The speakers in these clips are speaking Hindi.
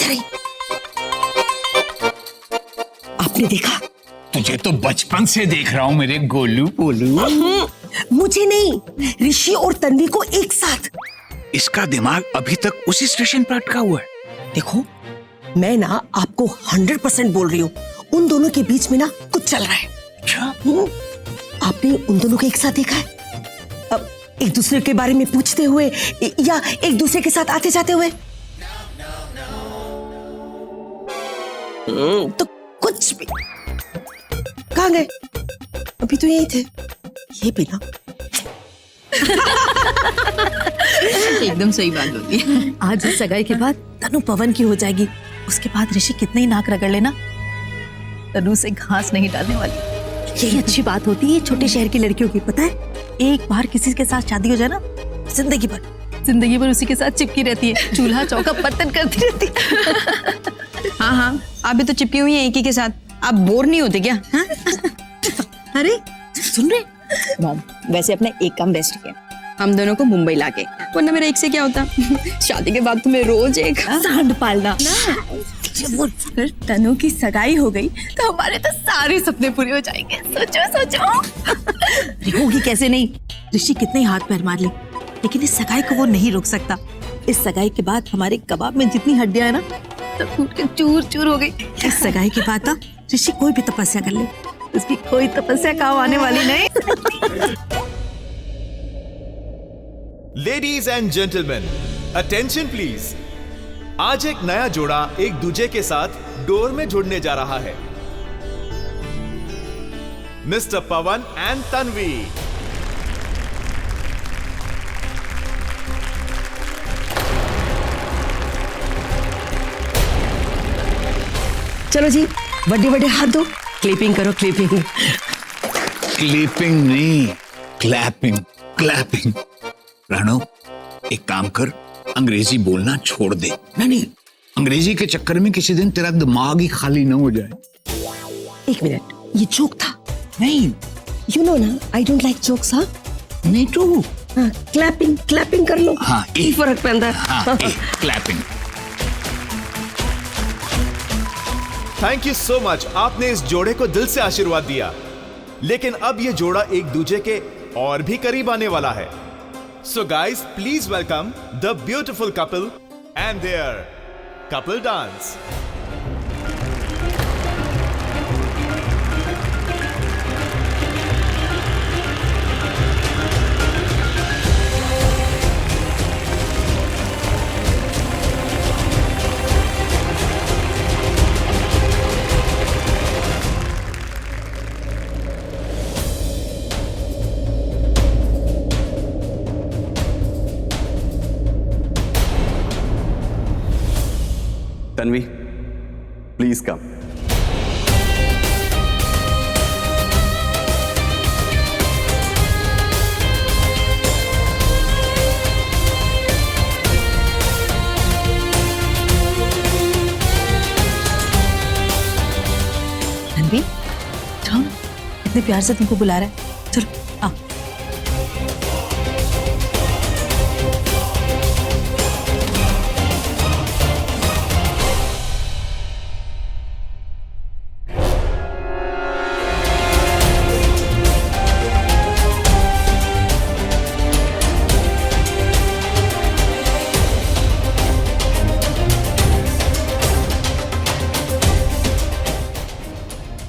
इधर ही। आपने देखा? तुझे तो बचपन से देख रहा हूँ मेरे गोलू पोलू। मुझे नहीं, ऋषि और तन्वी को एक साथ। इसका दिमाग अभी तक उसी स्टेशन पर अटका हुआ है। देखो, मैं ना आपको 100% बोल रही हूँ, उन दोनों के बीच में ना कुछ चल रहा है। अच्छा? आपने उन दोनों को एक साथ देखा है? अब एक दूसरे के बारे में पूछते हुए या एक दूसरे के साथ आते जाते हुए? तो कुछ भी। कहाँ गए? अभी तो यही थे। ये भी ना। एकदम सही बात होती है। आज इस सगाई के बाद तनु पवन की हो जाएगी। उसके बाद ऋषि कितने ही नाक रगड़ लेना, तनु से घास नहीं डालने वाली। यही अच्छी बात होती है छोटे शहर की लड़कियों की। पता है, एक बार किसी के साथ शादी हो जाए ना, जिंदगी भर उसी के साथ चिपकी रहती है, चूल्हा चौका बर्तन करती रहती है। हाँ, आप भी तो चिपकी हुई हैं एक ही के साथ। आप बोर नहीं होते क्या? हाँ? अरे सुन रहे मॉम, वैसे अपना एक काम बेस्ट किया, हम दोनों को मुंबई लाके, वरना मेरा एक से क्या होता। शादी के बाद तुम्हें रोज एक सांड पालना। अगर तनु की सगाई हो गई तो हमारे तो सारे सपने पूरे हो जाएंगे। सोचो। होगी कैसे नहीं, ऋषि कितने ही हाथ पैर मार ले, लेकिन इस सगाई को वो नहीं रोक सकता। इस सगाई के बाद हमारे कबाब में जितनी हड्डियां है ना, तो फूट के चूर चूर हो गई। इस सगाई के बाद तो ऋषि कोई भी तपस्या कर ले, उसकी कोई तपस्या काम आने वाली नहीं। Ladies and gentleman, attention please. आज एक नया जोड़ा एक दूजे के साथ डोर में जुड़ने जा रहा है। Mister Pawan and Tanvi. चलो जी, बड़े बड़े हाथ दो, क्लिपिंग करो, क्लिपिंग। क्लिपिंग नहीं, क्लैपिंग। रानो, एक काम कर, अंग्रेजी बोलना छोड़ दे। नहीं, अंग्रेजी के चक्कर में किसी दिन तेरा दिमाग ही खाली ना हो जाए। एक मिनट, ये जोक था? नहीं, यू नो ना, आई डोंट लाइक जोक्स। हाँ, मी टू। हाँ, क्लैपिंग कर लो। हाँ, की फर्क पैंदा। हाँ, clapping. Thank you so much, आपने इस जोड़े को दिल से आशीर्वाद दिया। लेकिन अब ये जोड़ा एक दूजे के और भी करीब आने वाला है। So guys, please welcome the beautiful couple and their couple dance. Tanvi, please come. Tanvi, जाओ ना, इतने प्यार से तुमको बुला रहा है। चलो आओ।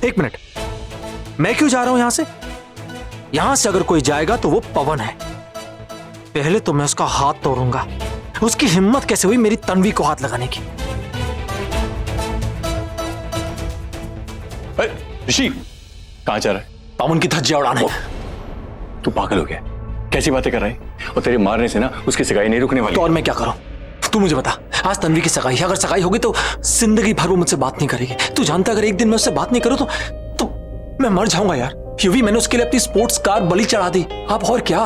एक मिनट, मैं क्यों जा रहा हूं यहां से? यहां से अगर कोई जाएगा तो वो पवन है। पहले तो मैं उसका हाथ तोड़ूंगा। उसकी हिम्मत कैसे हुई मेरी तन्वी को हाथ लगाने की? ऋषि, कहां जा रहा है? पवन की धज्जियां उड़ाने। तू पागल हो गया? कैसी बातें कर रहा है? और तेरे मारने से ना उसकी सगाई नहीं रुकने वाली। तो और मैं क्या करूं? तू मुझे बता, आज तन्वी की सगाई है, अगर सगाई होगी तो जिंदगी भर वो मुझसे बात नहीं करेगी। तू जानता अगर एक दिन मैं उससे बात नहीं करूं तो मैं मर जाऊंगा यार। यूवी मैंने उसके लिए अपनी स्पोर्ट्स कार बलि चढ़ा दी। अब और क्या?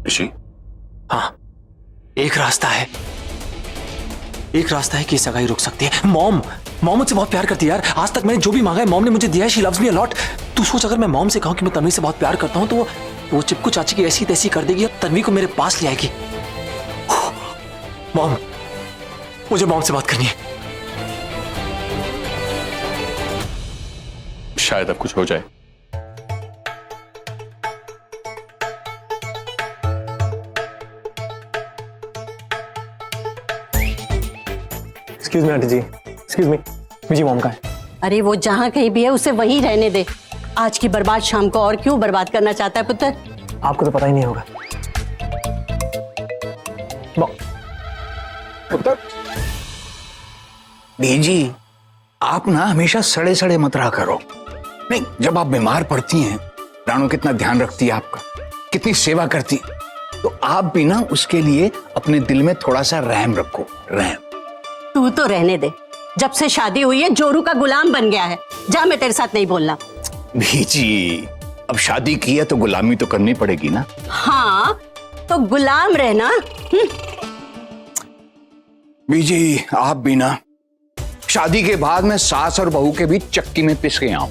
ऋषि, हाँ, एक रास्ता है कि सगाई रुक सकती है। मॉम मुझसे बहुत प्यार करती है यार। आज तक मैंने जो भी मांगा है मॉम ने मुझे दिया है। She loves me a lot. तू सोच, अगर मैं मॉम से कहूं कि मैं तन्वी से बहुत प्यार करता हूं तो वो चिपकू चाची की ऐसी तैसी कर देगी और तन्वी को मेरे पास ले आएगी। मॉम, मुझे मॉम से बात करनी है। शायद अब कुछ हो जाए। एक्सक्यूज मी आंटी जी, एक्सक्यूज मी, मुझे मॉम का है। अरे वो जहाँ कहीं भी है उसे वहीं रहने दे। आज की बर्बाद शाम को और क्यों बर्बाद करना चाहता है पुत्र? आपको तो पता ही नहीं होगा। पुत्र जी, आप ना हमेशा सड़े सड़े मत रहा करो। नहीं, जब आप बीमार पड़ती हैं, रानू कितना ध्यान रखती है आपका, कितनी सेवा करती, तो आप भी ना उसके लिए अपने दिल में थोड़ा सा रहम रखो, रहम। तू तो रहने दे। जब से शादी हुई है जोरू का गुलाम बन गया है। जा, मैं तेरे साथ नहीं बोलना। बीजी, अब शादी की है तो गुलामी तो करनी पड़ेगी ना। हाँ, तो गुलाम रहना। बीजी, आप भी ना, शादी के बाद मैं सास और बहू के बीच चक्की में पिस के आऊं।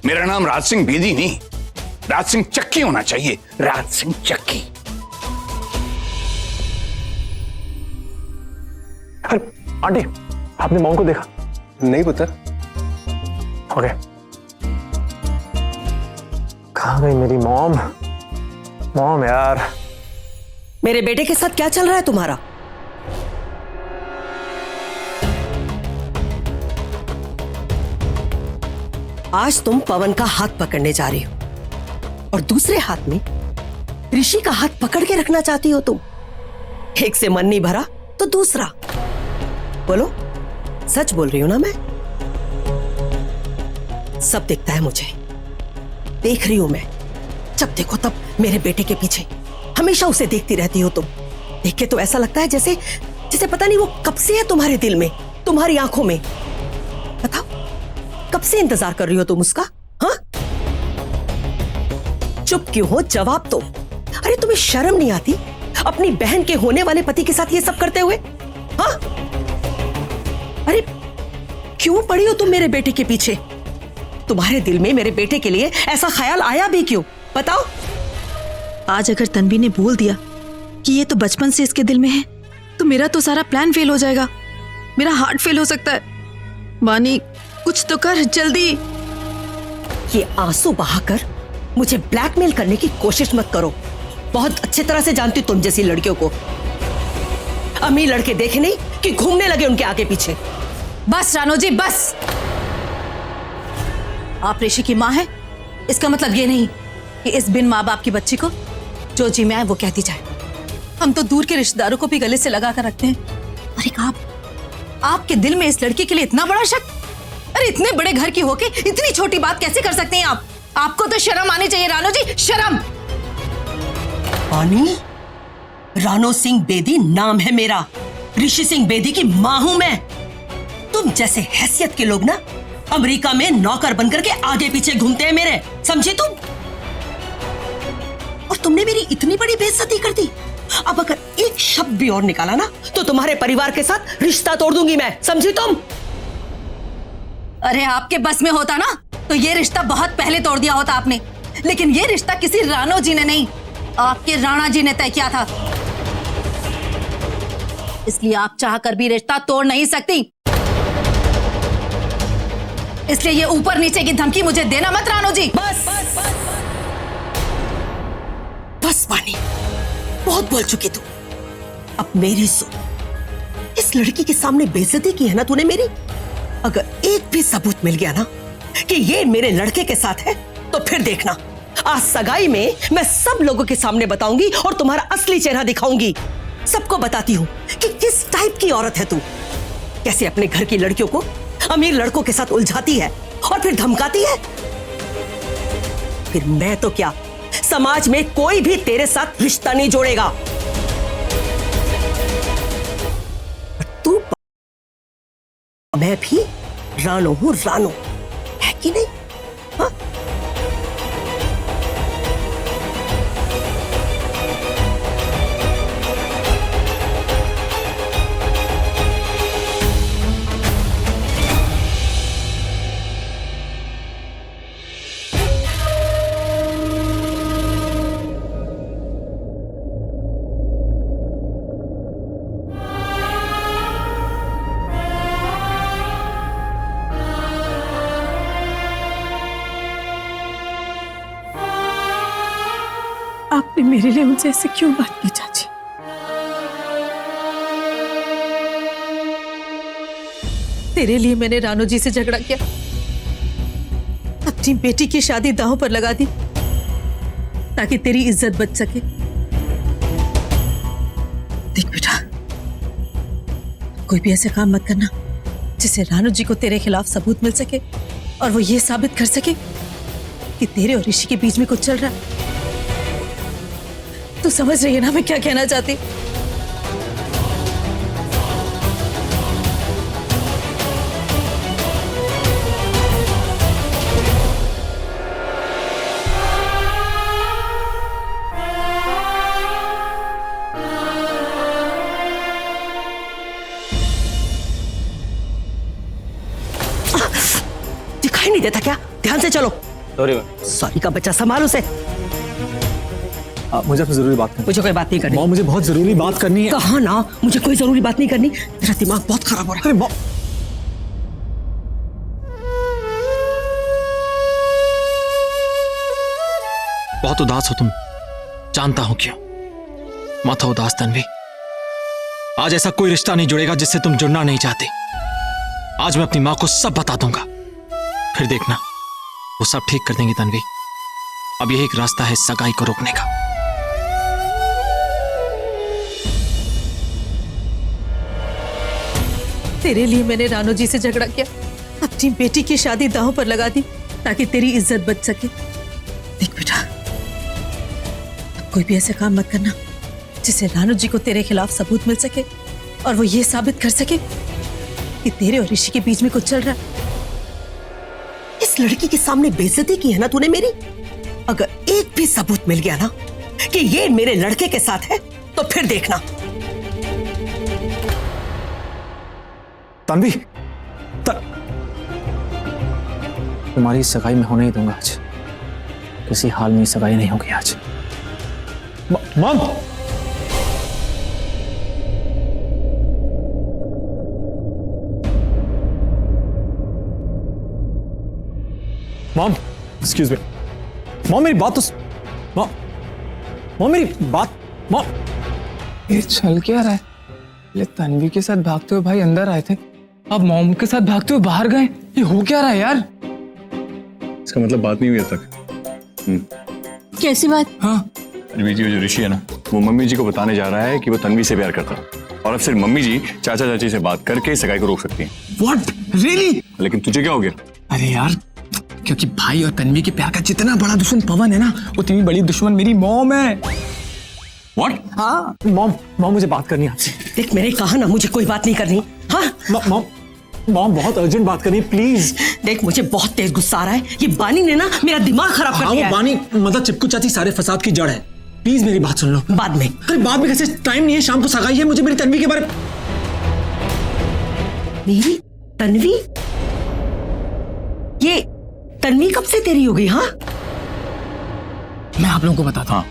मेरा नाम राज सिंह बेदी नहीं, राज सिंह चक्की होना चाहिए, राज सिंह चक्की। आंटी, आपने मॉम को देखा? नहीं पुत्र। ओके, कहाँ गई मेरी मॉम? मॉम यार, मेरे बेटे के साथ क्या चल रहा है तुम्हारा? आज तुम पवन का हाथ पकड़ने जा रही हो और दूसरे हाथ में ऋषि का हाथ पकड़ के रखना चाहती हो तुम। एक से मन नहीं भरा तो दूसरा। बोलो, सच बोल रही हूं ना मैं? सब दिखता है मुझे, देख रही हूं मैं। जब देखो तब मेरे बेटे के पीछे हमेशा उसे देखती रहती हो तुम। देख के तो ऐसा लगता है जैसे जैसे पता नहीं वो कब से है तुम्हारे दिल में, तुम्हारी आंखों में। बताओ, कब से इंतजार कर रही हो तुम उसका? हाँ, चुप क्यों हो? जवाब दो। अरे तुम्हें शर्म नहीं आती अपनी बहन के होने वाले पति के साथ ये सब करते हुए? हाँ, अरे क्यों पड़ी हो तुम मेरे बेटे के पीछे? तुम्हारे दिल में मेरे बेटे के लिए ऐसा ख्याल आया भी क्यों? बताओ। आज अगर तन्वी ने बोल दिया कि ये तो बचपन से इसके दिल में है, तो मेरा तो सारा प्लान फेल हो जाएगा। मेरा हार्ट फेल हो सकता है। वानी, कुछ तो कर जल्दी। ये आंसू बहाकर मुझे ब्लैकमेल करने की कोशिश मत करो। बहुत अच्छी तरह से जानती हूं तुम जैसी लड़कियों को। अमीर लड़के देखे नहीं कि घूमने लगे उनके आगे पीछे। बस रानो जी, बस। आप ऋषि की माँ हैं, इसका मतलब ये नहीं कि इस बिन माँ बाप की बच्ची को जो जी में आए वो कहती जाए। हम तो दूर के रिश्तेदारों को भी गले से लगा कर रखते हैं। अरे आपके दिल में इस लड़की के लिए इतना बड़ा शक? अरे इतने बड़े घर की होके इतनी छोटी बात कैसे कर सकते हैं आप? आपको तो शर्म आनी चाहिए रानो जी, शर्म। पानी, रानो सिंह बेदी नाम है मेरा। ऋषि सिंह बेदी की मां हूं मैं। तुम जैसे हैसियत के लोग ना अमेरिका में नौकर बनकर के आगे पीछे घूमते हैं मेरे, समझी तुम? और तुमने मेरी इतनी बड़ी बेइज्जती कर दी। अब अगर एक शब्द भी और निकाला ना तो तुम्हारे परिवार के साथ रिश्ता तोड़ दूंगी मैं, समझी तुम? अरे आपके बस में होता ना तो ये रिश्ता बहुत पहले तोड़ दिया होता आपने। लेकिन ये रिश्ता किसी रानो जी ने नहीं, आपके राणा जी ने तय किया था। इसलिए आप चाहकर भी रिश्ता तोड़ नहीं सकती। इसलिए ये ऊपर नीचे की धमकी मुझे देना मत रानो जी। बस बस पानी, बहुत बोल चुकी तू। अब मेरी सुन। इस लड़की के सामने बेइज्जती की है ना तूने मेरी। अगर एक भी सबूत मिल गया ना कि ये मेरे लड़के के साथ है तो फिर देखना, आज सगाई में मैं सब लोगों के सामने बताऊंगी और तुम्हारा असली चेहरा दिखाऊंगी। सबको बताती हूँ कि किस टाइप की औरत है तू, कैसे अपने घर की लड़कियों को अमीर लड़कों के साथ उलझाती है और फिर धमकाती है। फिर मैं तो क्या, समाज में कोई भी तेरे साथ रिश्ता नहीं जोड़ेगा। तू, मैं भी रानो हूं, रानो है कि नहीं? हाँ? आपने मेरे लिए उनसे ऐसे क्यों बात की चाची? तेरे लिए मैंने रानू जी से झगड़ा किया, अपनी बेटी की शादी दांव पर लगा दी ताकि तेरी इज्जत बच सके। देख बेटा, कोई भी ऐसे काम मत करना जिससे रानू जी को तेरे खिलाफ सबूत मिल सके और वो ये साबित कर सके कि तेरे और ऋषि के बीच में कुछ चल रहा है। तू समझ रही है ना मैं क्या कहना चाहती? दिखाई नहीं देता क्या? ध्यान से चलो। सॉरी सॉरी का बच्चा, संभाल उसे। मुझे आपसे जरूरी बात करनी। मुझे कोई बात नहीं करनी। मॉम मुझे बहुत जरूरी बात करनी है। कहा ना मुझे कोई जरूरी बात नहीं करनी। मेरा दिमाग बहुत खराब हो रहा है। अरे मॉम, बहुत उदास हो तुम, जानता हूं क्यों। मत हो उदास तन्वी, आज ऐसा कोई रिश्ता नहीं जुड़ेगा जिससे तुम जुड़ना नहीं चाहते। आज मैं अपनी मां को सब बता दूंगा, फिर देखना वो सब ठीक कर देंगी तन्वी। अब यही एक रास्ता है सगाई को रोकने का। तेरे लिए मैंने रानू जी से झगड़ा किया, अपनी बेटी की शादी दांव पर लगा दी ताकि तेरी इज्जत बच सके। देख बेटा, अब कोई भी ऐसे काम मत करना जिससे रानू जी को तेरे खिलाफ सबूत मिल सके और वो ये साबित कर सके कि तेरे और ऋषि के बीच में कुछ चल रहा है। इस लड़की के सामने बेइज्जती की है ना तूने मेरी। अगर एक भी सबूत मिल गया ना कि ये मेरे लड़के के साथ है तो फिर देखना। तन्वी, तुम्हारी सगाई में होने ही दूंगा आज। किसी हाल में सगाई नहीं होगी आज। Mom, mom excuse me. Mom मेरी बात तो मॉम मेरी बात मॉम। ये चल क्या रहा है? ये तन्वी के साथ भागते हुए भाई अंदर आए थे, अब मॉम के साथ भागते हुए बाहर गए। ये हो क्या रहा है यार? इसका मतलब बात नहीं हुई अब तक। कैसी बात? हाँ, तन्वी जी, जो ऋषि है ना, वो मम्मी जी को बताने जा रहा है कि वो तन्वी से प्यार करता है और अब सिर्फ मम्मी जी चाचा चाची से बात करके सगाई को रोक सकती हैं। What really? लेकिन तुझे क्या हो गया? अरे यार, क्योंकि भाई और तन्वी के प्यार का जितना बड़ा दुश्मन पवन है ना, उतनी बड़ी दुश्मन मेरी मॉम है। व्हाट? हाँ मॉम मुझे बात करनी है आपसे। देख मैंने कहा ना मुझे कोई बात नहीं करनी। हाँ मॉम बहुत अर्जेंट बात करनी है प्लीज। देख मुझे बहुत तेज गुस्सा आ रहा है। ये बानी ने ना मेरा दिमाग खराब कर दिया है। बानी मतलब चिपकू चाची सारे फसाद की जड़ है। प्लीज मेरी बात सुन लो। बाद में। अरे बाद में कैसे? टाइम नहीं है, शाम को सगाई है। मुझे मेरी तन्वी के बारे। मेरी तन्वी? ये तन्वी कब से तेरी हो गई? हाँ मैं आप लोगों को बताता हूँ।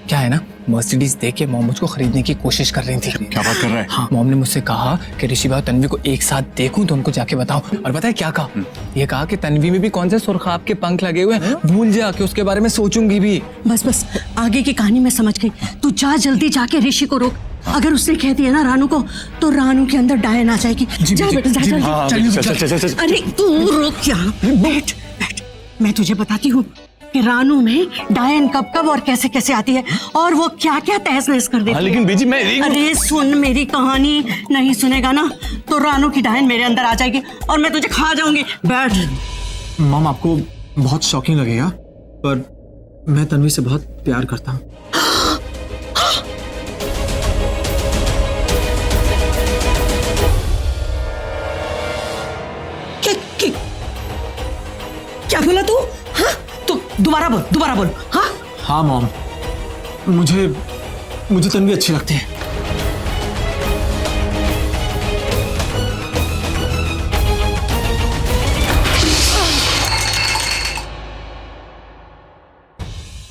क्या है ना, मर्सिडीज देख के मॉम मुझको खरीदने की कोशिश कर रही थी। क्या बात कर रहा है? हाँ, मॉम ने मुझसे कहा कि ऋषि भाई और तन्वी को एक साथ देखूं तो उनको जाके बताऊं। और पता है क्या कहा? ये कहा कि तन्वी में भी कौन से सुरखाब के पंख लगे हुए हैं, भूल जा के उसके बारे में सोचूंगी भी। बस बस, आगे की कहानी मैं समझ गई। तू जा जल्दी जाके ऋषि को रोक। अगर उसने कह दिया ना रानू को, तो रानू के अंदर डायन आ जाएगी। जा बेटा, जा जल्दी। अरे तू रोक क्या? बैठ बैठ, मैं तुझे बताती हूँ कि रानू में डायन कब कब और कैसे कैसे आती है और वो क्या क्या तहस नहस कर देती है। लेकिन बीजी मैं अरे सुन मेरी कहानी, नहीं सुनेगा ना तो रानू की डायन मेरे अंदर आ जाएगी और मैं तुझे खा जाऊंगी। बैठ। मॉम आपको बहुत शॉकिंग लगेगा, पर मैं तन्वी से बहुत प्यार करता हूँ। क्या बोला तू? हाँ तू दोबारा बोल। हाँ हाँ मॉम, मुझे तन्वी अच्छी लगती है।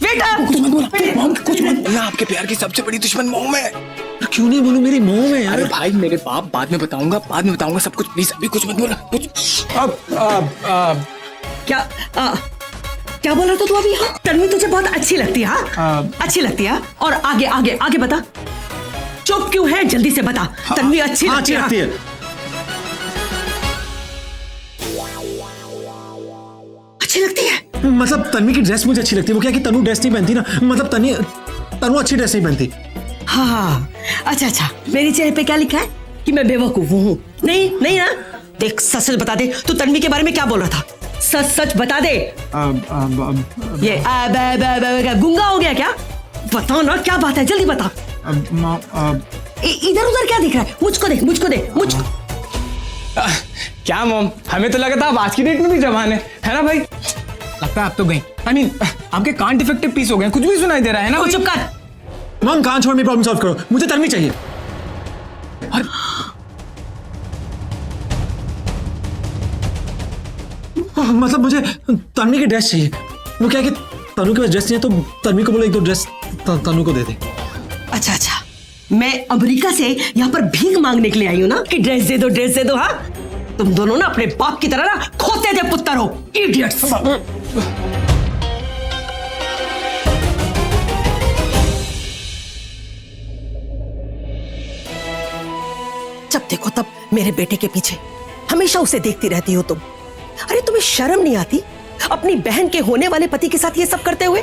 बेटा कुछ मत बोला मॉम, कुछ मत बोला। आपके प्यार की सबसे बड़ी दुश्मन मॉम है। क्यों नहीं बोलूं? मेरी मॉम है यार। अरे भाई मेरे बाप, बाद में बताऊंगा सब कुछ। प्लीज अभी कुछ मत बोला। कुछ क्या क्या बोल रहा था तू अभी? हाँ, तन्वी तुझे बहुत अच्छी लगती है? हाँ, अच्छी लगती है। और आगे आगे आगे बता, चुप क्यों है? जल्दी से बता। तन्वी अच्छी लगती है। अच्छी लगती है मतलब तन्वी की ड्रेस मुझे अच्छी लगती है। वो क्या कि तनु ड्रेस नहीं पहनती ना, मतलब तनु अच्छी ड्रेस नहीं पहनती। हाँ, अच्छा, मेरी चेहरे पे क्या लिखा है कि मैं बेवकूफ हूँ? नहीं नहीं ना। देख, सच सच बता दे, तू तन्वी के बारे में क्या बोल रहा था? सच सच बता दे। ये गुंगा हो गया क्या? बताओ ना, क्या बात है, जल्दी बता। इधर उधर क्या दिख रहा है? मुझको देख, मुझको देख, मुझको। क्या मॉम, हमें तो लगा था आप आज की डेट में भी जवान है ना भाई? लगता है आप तो गई। आई मीन आपके कान डिफेक्टिव पीस हो गए, कुछ भी सुनाई दे रहा है ना? चुप कर। मॉम, कान छोड़, मेरी प्रॉब्लम सॉल्व करो, मुझे तन्वी चाहिए। मतलब मुझे तन्वी की ड्रेस चाहिए। वो क्या है कि तनु के पास ड्रेस नहीं है, तो तन्वी को बोलो एक दो ड्रेस तनु को दे दे। अच्छा, मैं अमेरिका से यहाँ पर भीख मांगने के लिए आई हूँ ना कि ड्रेस दे दो, ड्रेस दे दो। हाँ, तुम दोनों ना अपने बाप की तरह ना खोते थे पुत्र हो, इडियट्स। जब देखो तब मेरे बेटे के पीछे हमेशा उसे देखती रहती हो तुम। अरे तुम्हें शर्म नहीं आती अपनी बहन के होने वाले पति के साथ ये सब करते हुए?